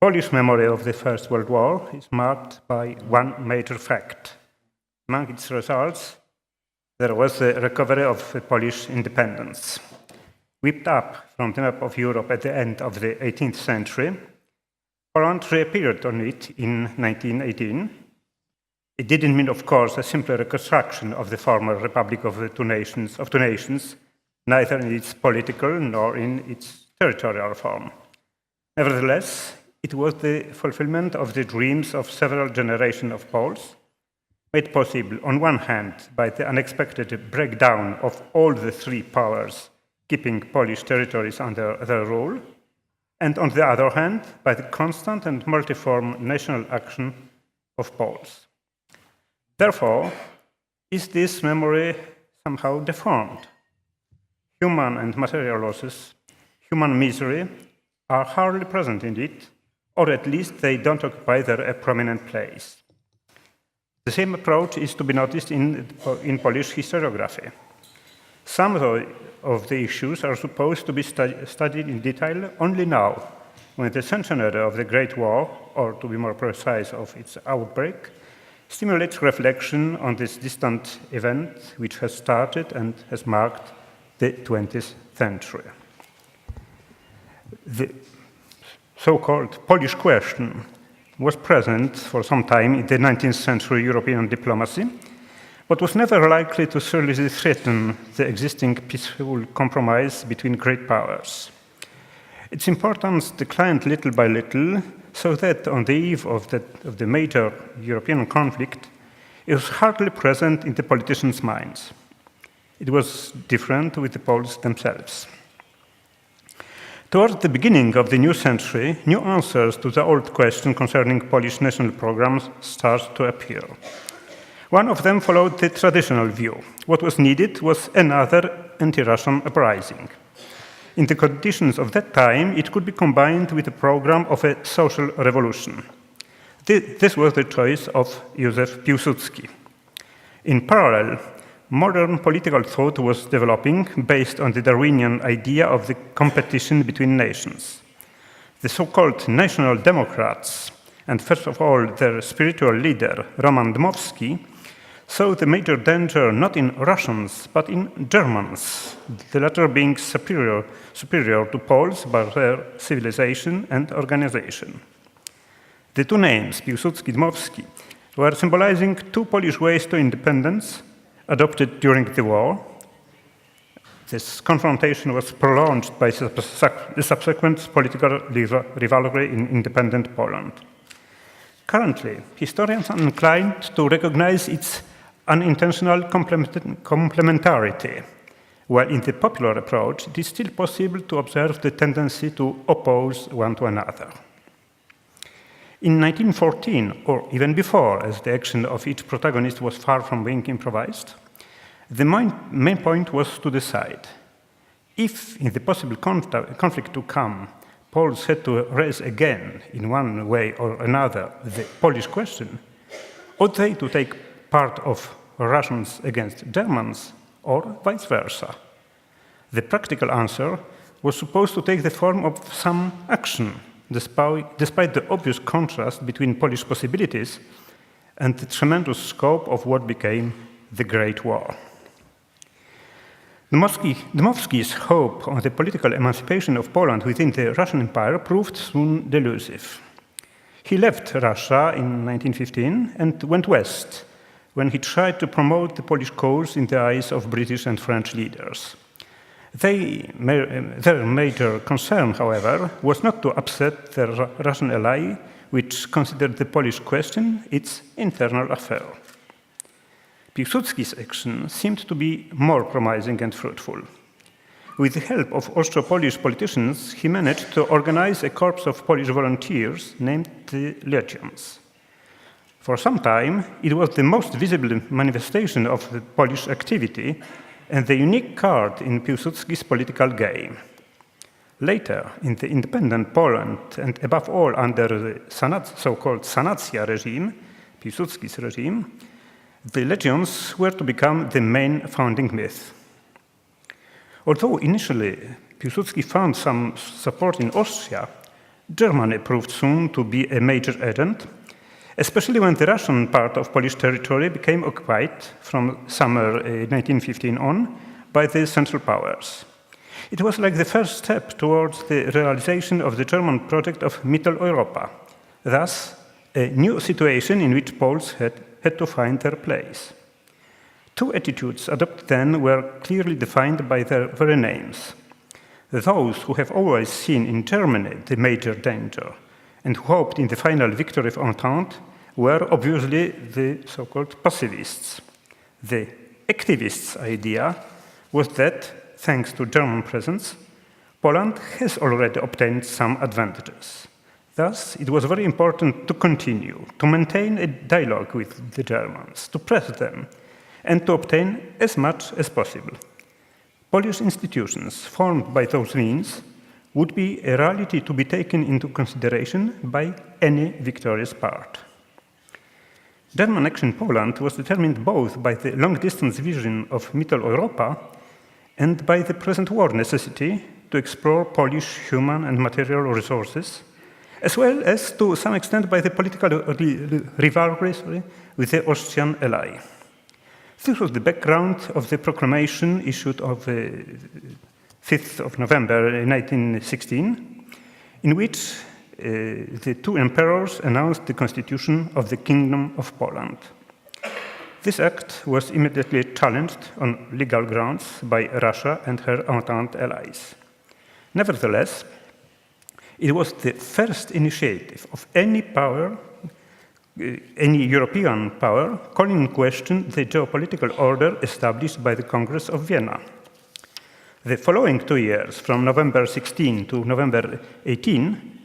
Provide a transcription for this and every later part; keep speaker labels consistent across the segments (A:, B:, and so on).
A: Polish memory of the First World War is marked by one major fact. Among its results, there was the recovery of Polish independence. Whipped up from the map of Europe at the end of the 18th century, Poland reappeared on it in 1918. It didn't mean, of course, a simple reconstruction of the former Republic of two nations, neither in its political nor in its territorial form. Nevertheless, it was the fulfillment of the dreams of several generations of Poles, made possible, on one hand, by the unexpected breakdown of all the three powers keeping Polish territories under their rule, and on the other hand, by the constant and multiform national action of Poles. Therefore, is this memory somehow deformed? Human and material losses, human misery, are hardly present in it, or at least they don't occupy a prominent place. The same approach is to be noticed in Polish historiography. Some of the issues are supposed to be studied in detail only now, when the centenary of the Great War, or to be more precise, of its outbreak, stimulates reflection on this distant event which has started and has marked the 20th century. The so-called Polish question was present for some time in the 19th century European diplomacy, but was never likely to seriously threaten the existing peaceful compromise between great powers. Its importance declined little by little, so that on the eve of the major European conflict, it was hardly present in the politicians' minds. It was different with the Poles themselves. Towards the beginning of the new century, new answers to the old question concerning Polish national programs started to appear. One of them followed the traditional view. What was needed was another anti-Russian uprising. In the conditions of that time, it could be combined with a program of a social revolution. This was the choice of Józef Piłsudski. In parallel, modern political thought was developing based on the Darwinian idea of the competition between nations. The so-called National Democrats, and first of all their spiritual leader, Roman Dmowski, saw the major danger not in Russians, but in Germans, the latter being superior to Poles by their civilization and organization. The two names, Piłsudski-Dmowski, were symbolizing two Polish ways to independence adopted during the war. This confrontation was prolonged by the subsequent political rivalry in independent Poland. Currently, historians are inclined to recognize its unintentional complementarity, while in the popular approach, it is still possible to observe the tendency to oppose one to another. In 1914, or even before, as the action of each protagonist was far from being improvised, the main point was to decide if, in the possible conflict to come, Poles had to raise again, in one way or another, the Polish question, ought they to take part of Russians against Germans, or vice versa? The practical answer was supposed to take the form of some action, despite the obvious contrast between Polish possibilities and the tremendous scope of what became the Great War. Dmowski's hope on the political emancipation of Poland within the Russian Empire proved soon delusive. He left Russia in 1915 and went west, when he tried to promote the Polish cause in the eyes of British and French leaders. Their major concern, however, was not to upset their Russian ally, which considered the Polish question its internal affair. Piłsudski's action seemed to be more promising and fruitful. With the help of Austro-Polish politicians, he managed to organize a corps of Polish volunteers named the Legions. For some time, it was the most visible manifestation of the Polish activity and the unique card in Piłsudski's political game. Later, in the independent Poland, and above all under the so-called Sanacja regime, Piłsudski's regime, the legions were to become the main founding myth. Although initially Piłsudski found some support in Austria, Germany proved soon to be a major agent, especially when the Russian part of Polish territory became occupied from summer 1915 on by the Central Powers. It was like the first step towards the realization of the German project of Mitteleuropa, thus a new situation in which Poles had to find their place. Two attitudes adopted then were clearly defined by their very names. Those who have always seen in Germany the major danger and who hoped in the final victory of Entente were obviously the so-called pacifists. The activists' idea was that, thanks to German presence, Poland has already obtained some advantages. Thus, it was very important to continue, to maintain a dialogue with the Germans, to press them, and to obtain as much as possible. Polish institutions formed by those means would be a reality to be taken into consideration by any victorious part. German action in Poland was determined both by the long-distance vision of Mitteleuropa and by the present war necessity to explore Polish human and material resources, as well as to some extent by the political rivalry with the Austrian ally. This was the background of the proclamation issued on the 5th of November 1916, in which the two emperors announced the constitution of the Kingdom of Poland. This act was immediately challenged on legal grounds by Russia and her Entente allies. Nevertheless, it was the first initiative of any power, any European power, calling in question the geopolitical order established by the Congress of Vienna. The following 2 years, from November 16 to November 18,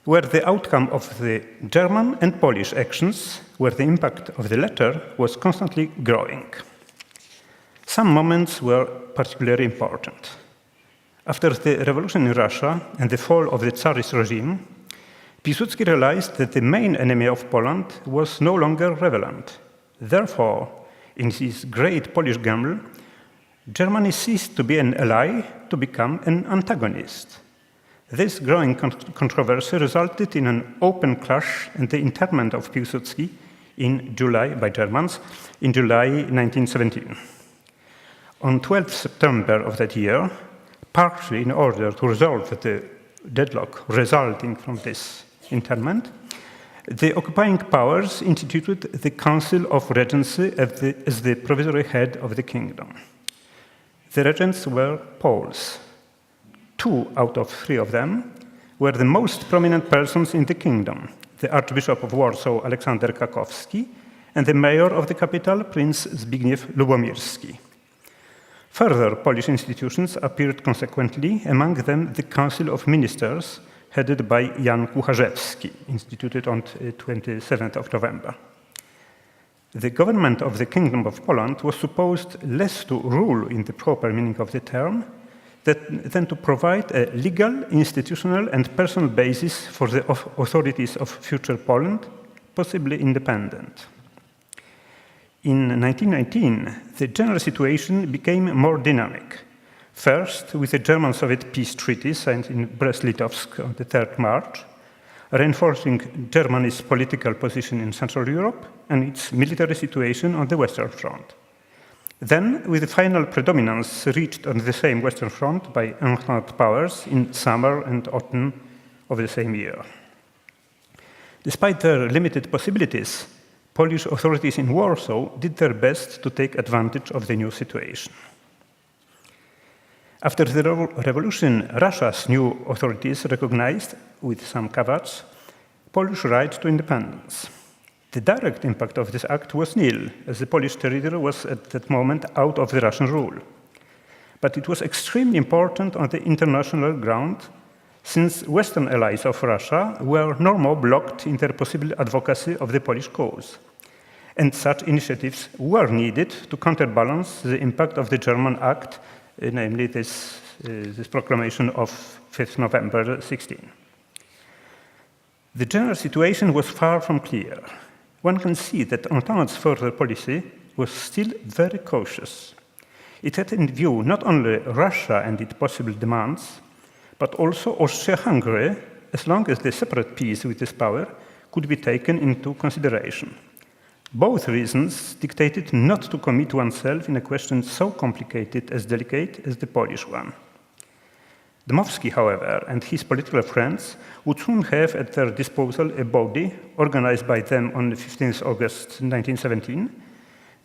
A: were the outcome of the German and Polish actions, where the impact of the latter was constantly growing. Some moments were particularly important. After the revolution in Russia and the fall of the Tsarist regime, Piłsudski realized that the main enemy of Poland was no longer relevant. Therefore, in this great Polish gamble, Germany ceased to be an ally to become an antagonist. This growing controversy resulted in an open clash and the internment of Piłsudski in July by Germans in July 1917. On 12th September of that year, partly in order to resolve the deadlock resulting from this internment, the occupying powers instituted the Council of Regency as the provisory head of the kingdom. The regents were Poles. 2 out of 3 of them were the most prominent persons in the kingdom, the Archbishop of Warsaw, Aleksander Kakowski, and the mayor of the capital, Prince Zbigniew Lubomirski. Further Polish institutions appeared consequently, among them the Council of Ministers, headed by Jan Kucharzewski, instituted on 27th of November. The government of the Kingdom of Poland was supposed less to rule in the proper meaning of the term than to provide a legal, institutional, and personal basis for the authorities of future Poland, possibly independent. In 1919, the general situation became more dynamic. First, with the German-Soviet peace treaty signed in Brest-Litovsk on the 3rd March, reinforcing Germany's political position in Central Europe and its military situation on the Western Front. Then, with the final predominance reached on the same Western Front by Entente powers in summer and autumn of the same year. Despite their limited possibilities, Polish authorities in Warsaw did their best to take advantage of the new situation. After the revolution, Russia's new authorities recognized, with some caveats, Polish right to independence. The direct impact of this act was nil, as the Polish territory was at that moment out of the Russian rule. But it was extremely important on the international ground, since Western allies of Russia were no more blocked in their possible advocacy of the Polish cause. And such initiatives were needed to counterbalance the impact of the German act, namely this proclamation of 5th November 16. The general situation was far from clear. One can see that Entente's further policy was still very cautious. It had in view not only Russia and its possible demands, but also Austria-Hungary as long as the separate peace with this power could be taken into consideration. Both reasons dictated not to commit oneself in a question so complicated as delicate as the Polish one. Dmowski, however, and his political friends would soon have at their disposal a body organized by them on 15 August 1917,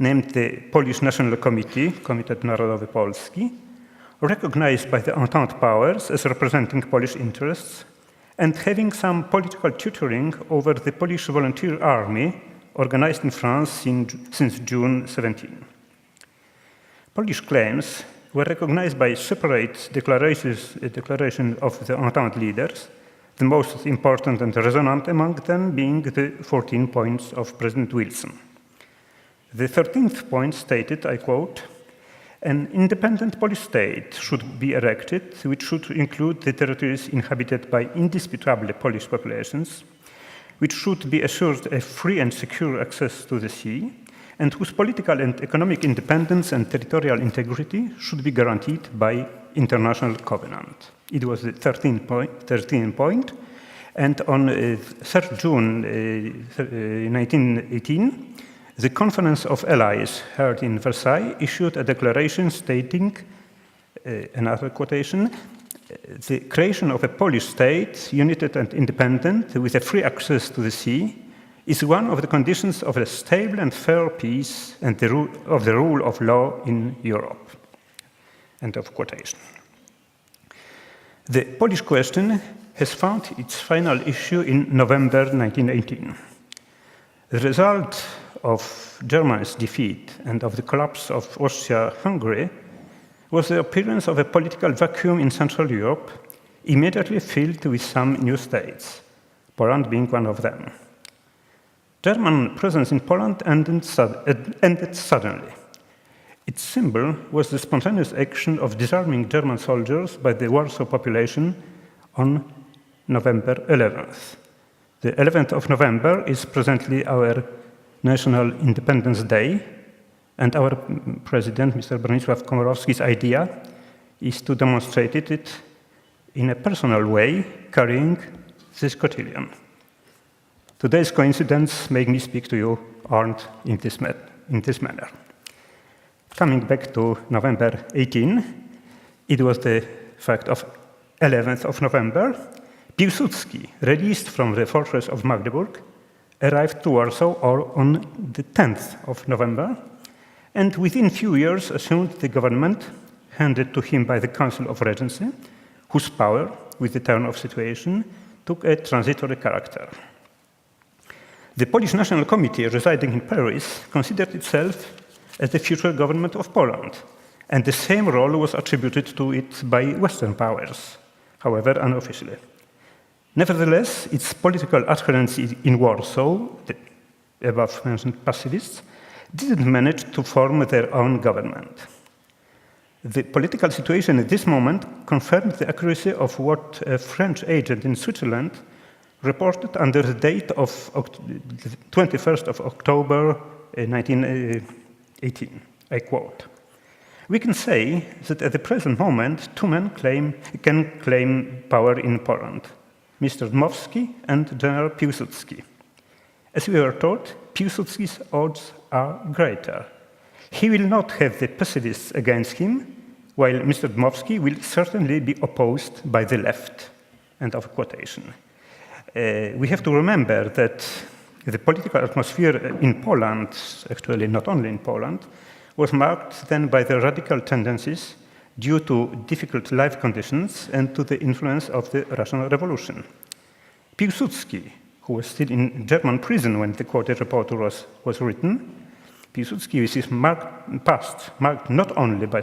A: named the Polish National Committee, Komitet Narodowy Polski, recognized by the Entente powers as representing Polish interests, and having some political tutoring over the Polish volunteer army organized in France since June 17. Polish claims were recognized by separate declaration of the Entente leaders, the most important and resonant among them being the 14 points of President Wilson. The 13th point stated, I quote, "An independent Polish state should be erected, which should include the territories inhabited by indisputably Polish populations, which should be assured a free and secure access to the sea, and whose political and economic independence and territorial integrity should be guaranteed by international covenant." It was the 13th point, and on 3rd June 1918, the Conference of Allies held in Versailles issued a declaration stating, another quotation, "The creation of a Polish state, united and independent, with a free access to the sea, is one of the conditions of a stable and fair peace and of the rule of law in Europe." End of quotation. The Polish question has found its final issue in November 1918. The result of Germany's defeat and of the collapse of Austria-Hungary was the appearance of a political vacuum in Central Europe, immediately filled with some new states, Poland being one of them. German presence in Poland ended suddenly. Its symbol was the spontaneous action of disarming German soldiers by the Warsaw population on November 11th. The 11th of November is presently our National Independence Day, and our president, Mr. Bronisław Komorowski's idea is to demonstrate it in a personal way, carrying this cotillion. Today's coincidence make me speak to you aren't in this manner. Coming back to November 18, it was the fact of 11th of November. Piłsudski, released from the fortress of Magdeburg, arrived to Warsaw on the 10th of November, and within few years assumed the government handed to him by the Council of Regency, whose power, with the turn of situation, took a transitory character. The Polish National Committee residing in Paris considered itself as the future government of Poland, and the same role was attributed to it by Western powers, however unofficially. Nevertheless, its political adherents in Warsaw, the above-mentioned pacifists, didn't manage to form their own government. The political situation at this moment confirmed the accuracy of what a French agent in Switzerland reported under the date of the 21st of October 1918. I quote, "We can say that at the present moment, two men can claim power in Poland, Mr. Dmowski and General Piłsudski. As we were told, Piłsudski's odds are greater. He will not have the pacifists against him, while Mr. Dmowski will certainly be opposed by the left." End of quotation. We have to remember that the political atmosphere in Poland, actually not only in Poland, was marked then by the radical tendencies due to difficult life conditions and to the influence of the Russian Revolution. Piłsudski, who was still in German prison when the quoted report was written, Piłsudski with his past, marked not only by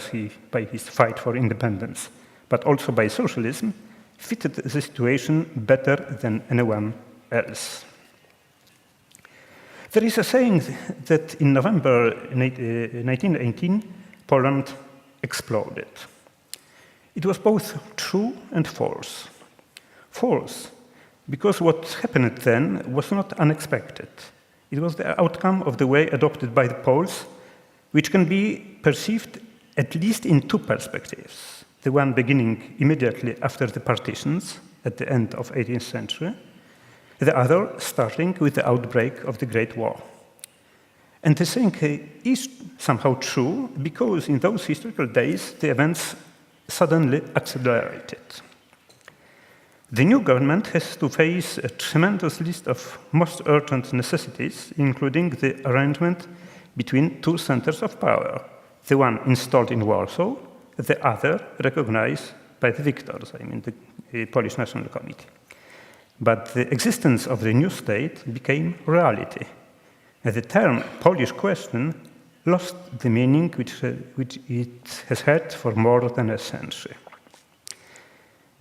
A: his fight for independence, but also by socialism, fitted the situation better than anyone else. There is a saying that in November 1918, Poland exploded. It was both true and false. False, because what happened then was not unexpected. It was the outcome of the way adopted by the Poles, which can be perceived at least in two perspectives. The one beginning immediately after the partitions, at the end of 18th century, the other starting with the outbreak of the Great War. And the thing is somehow true because in those historical days, the events suddenly accelerated. The new government has to face a tremendous list of most urgent necessities, including the arrangement between two centers of power, the one installed in Warsaw, the other recognized by the victors, I mean the Polish National Committee. But the existence of the new state became reality. The term Polish question lost the meaning which it has had for more than a century.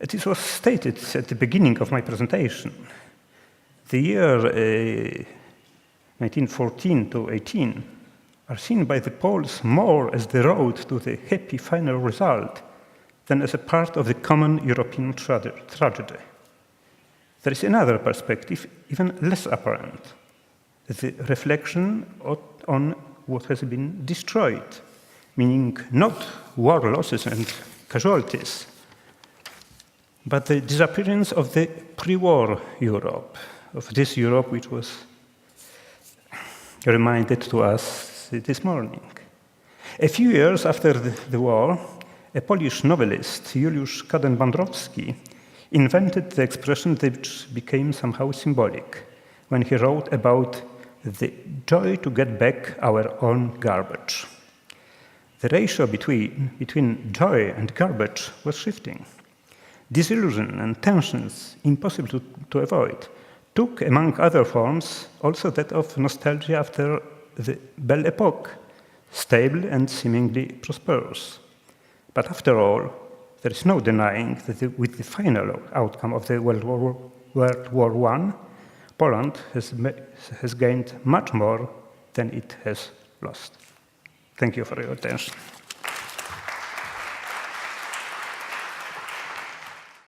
A: It was stated at the beginning of my presentation. The year 1914 to 18 are seen by the Poles more as the road to the happy final result than as a part of the common European tragedy. There is another perspective, even less apparent, the reflection on what has been destroyed, meaning not war losses and casualties, but the disappearance of the pre-war Europe, of this Europe which was reminded to us this morning. A few years after the war, a Polish novelist, Juliusz Kaden-Bandrowski, invented the expression which became somehow symbolic when he wrote about the joy to get back our own garbage. The ratio between joy and garbage was shifting. Disillusion and tensions, impossible to avoid, took, among other forms, also that of nostalgia after the Belle Epoque, stable and seemingly prosperous. But after all, there is no denying that with the final outcome of the World War I, Poland has gained much more than it has lost. Thank you for your attention.